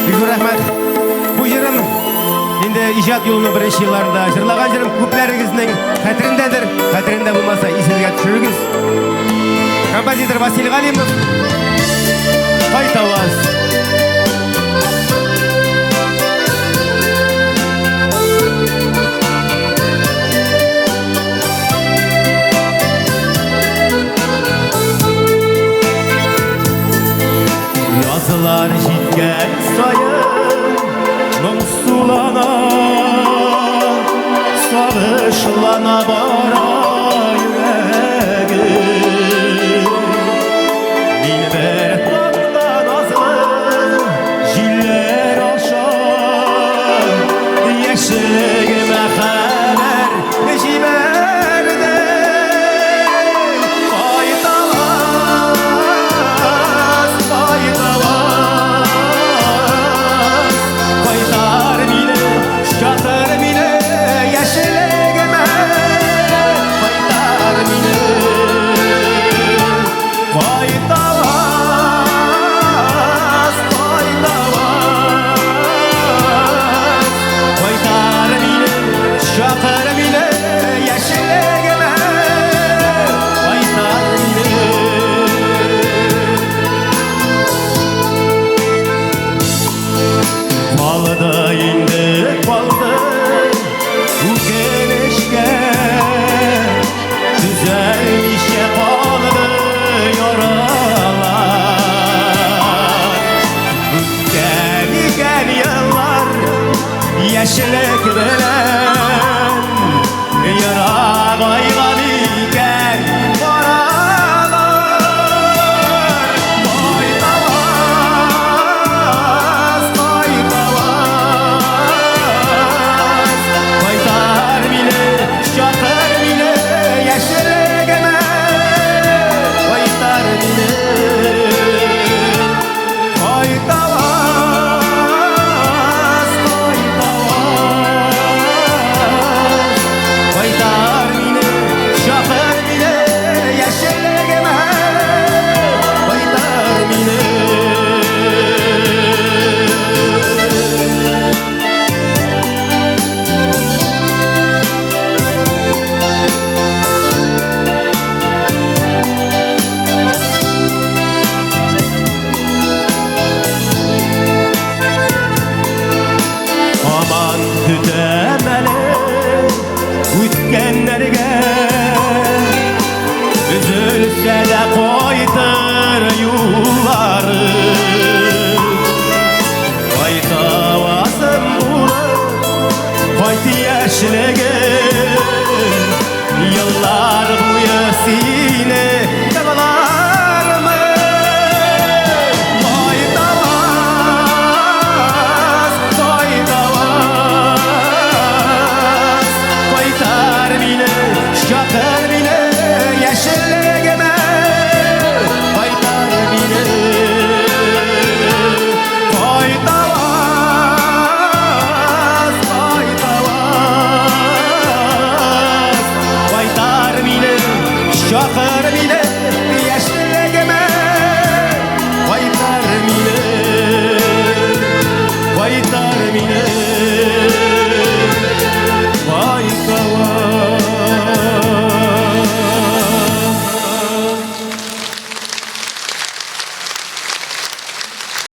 Büyük rahmet. Bu yırım şimdi icad yolunun birinci yıllarında jırlagan jırım köpleringizning xatirindedir. Xatirinde bulmasa esingizge tushirigіз. Kompozitor Vasiliy G'alimov. Qaytavaz. Yazılar jitken sayın Nungsулана Sağışlana bara yüreğim Bilber tağda nazlı Jiller aşar Yeşigime haber Jiberdi Yaşlık bilen yara baygan iken Boralar Qaytavaz, qaytavaz Qaytar mini, şakır mini Yaşlıgime Qaytar mini Qaytavaz Ütkenlerge üzülse de koydur yolları Qaytavazım bunu Qayt yaşlık